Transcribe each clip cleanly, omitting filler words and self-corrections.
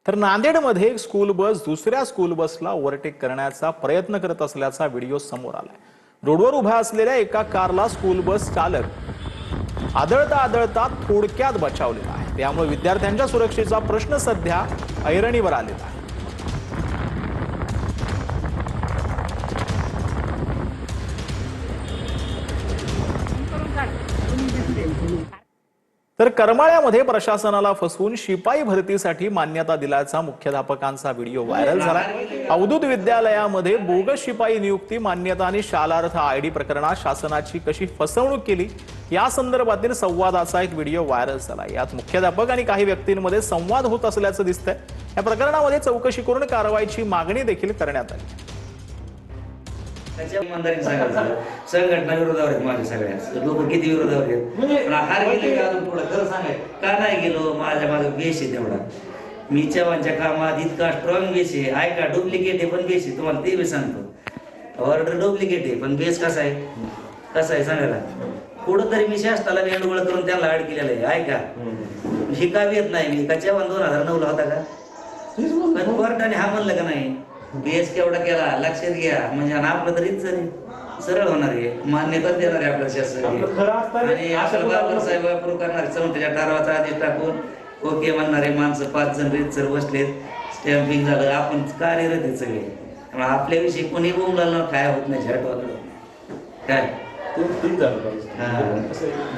तर नांदेडमध्ये एक स्कूल बस दुसऱ्या स्कूल बसला ओव्हरटेक करण्याचा प्रयत्न करत असल्याचा व्हिडिओ समोर आलाय। रोडवर उभ्या असलेल्या एका कारला स्कूल बस चालक आदळता थोडक्यात बचावलेला आहे। त्यामुळे विद्यार्थ्यांच्या सुरक्षेचा प्रश्न सध्या ऐरणीवर आलेला आहे। तर करमाळ्यामध्ये प्रशासनाला फसवून शिपाई भरतीसाठी मान्यता दिल्याचा मुख्याध्यापकांचा व्हिडिओ व्हायरल झाला। अवधूत विद्यालयामध्ये बोगस शिपाई नियुक्ती मान्यता आणि शालार्थ आयडी प्रकरणात शासनाची कशी फसवणूक केली या संदर्भातील संवादाचा एक व्हिडिओ व्हायरल झाला। यात मुख्याध्यापक आणि काही व्यक्तींमध्ये संवाद होत असल्याचं दिसतंय। या प्रकरणामध्ये चौकशी करून कारवाईची मागणी देखील करण्यात आली। इमानदारीने सांगायचं संघटना विरोधावर आहेत माझ्या सगळ्या लोक किती विरोधावर आहेत हार गेले का अजून पुढे खरं सांगायचं का नाही गेलो माझ्या बेस आहे तेवढा मी चव्हाणच्या कामात इतका स्ट्रॉंग बेस आहे ऐका डुप्लिकेट आहे पण बेस आहे तुम्हाला ते बी सांगतो ऑर्डर डुप्लिकेट आहे पण बेस कसा आहे सांगायला पुढं तरी मी शासनाला वेंडगोळ करून त्याला ऍड केलेलं आहे ऐका शिकावी येत नाही मी का चव्हाण 2009 ला होता का कोर्टाने हा म्हणलं का नाही बेस केवढा केला लक्षात घ्या म्हणजे आपलं तरीच सरळ होणार आहे मान्यता देणार आहे आपल्या शासन आणि आपल्याला बाबर साहेब अप्रूव्ह करणार चौथ्याच्या ठरावाचा आदेश टाकून ओके म्हणणारे माणसं 5 जण रीतसर बसलेत स्टॅम्पिंग झालं आपण कार्यरत आहे सगळे त्यामुळे आपल्याविषयी कोणी बोंबला काय होत नाही झटवाकडं काय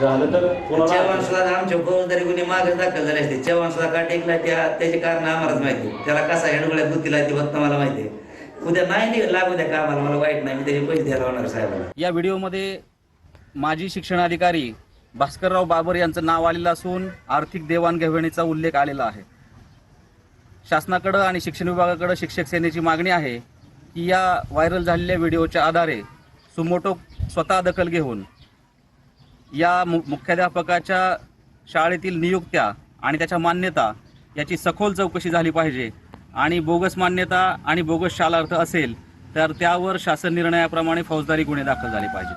झालं तर चव्हाण सुद्धा आमच्या फौजदारी गुन्हे मागे दाखल झाले असते चव्हाण सुद्धा का टेकला त्याचे कारण आम्हालाच माहिती त्याला कसा हेडगोळ्यात गुतीला ते फक्त मला माहिती आहे उद्या नाही लागू द्या कामाला मला वाईट नाही मी त्याचे पैसे द्यायला होणार साहेबांना। या व्हिडिओमध्ये माजी शिक्षण अधिकारी भास्करराव बाबर यांचं नाव आलेलं असून आर्थिक देवाणघेवाणीचा उल्लेख आलेला आहे। शासनाकडे आणि शिक्षण विभागाकडे शिक्षक सेनेची मागणी आहे की या व्हायरल झालेल्या व्हिडिओच्या आधारे सुमोटो स्वतः दखल घेऊन या मुख्याध्यापकाच्या शाळेतील नियुक्त्या आणि त्याच्या मान्यता याची सखोल चौकशी झाली पाहिजे आणि बोगस मान्यता आणि बोगस शालार्थ असेल तर त्यावर शासन निर्णयाप्रमाणे फौजदारी गुन्हे दाखल झाले पाहिजेत।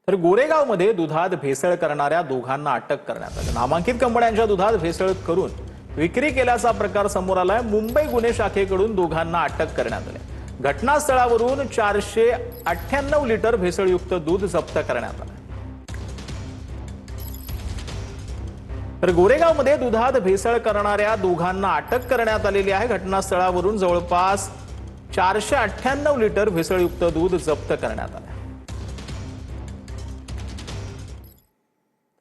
तर गोरेगावमध्ये दुधात भेसळ करणाऱ्या दोघांना अटक करण्यात आली। नामांकित कंपन्यांच्या दुधात भेसळ करून विक्री केल्याचा प्रकार समोर आलाय। मुंबई गुन्हे शाखेकडून दोघांना अटक करण्यात आली। घटनास्थळावरून 498 लिटर भेसळयुक्त दूध जप्त करण्यात आलं। तर गोरेगावमध्ये दुधात भेसळ करणाऱ्या दोघांना अटक करण्यात आलेली आहे। घटनास्थळावरून जवळपास 498 लिटर भेसळयुक्त दूध जप्त करण्यात आलं।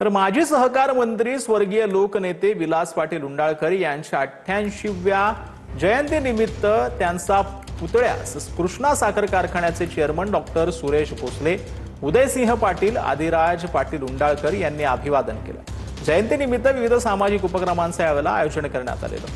तर माजी सहकार मंत्री स्वर्गीय लोकनेते विलास पाटील उंडाळकर यांच्या 88व्या जयंतीनिमित्त त्यांचा पुतळ्यास कृष्णा साखर कारखान्याचे चेअरमन डॉक्टर सुरेश भोसले, उदयसिंह पाटील, आदिराज पाटील उंडाळकर यांनी अभिवादन केलं। जयंतीनिमित्त विविध सामाजिक उपक्रमांचे यावेळेला आयोजन करण्यात आलेलं।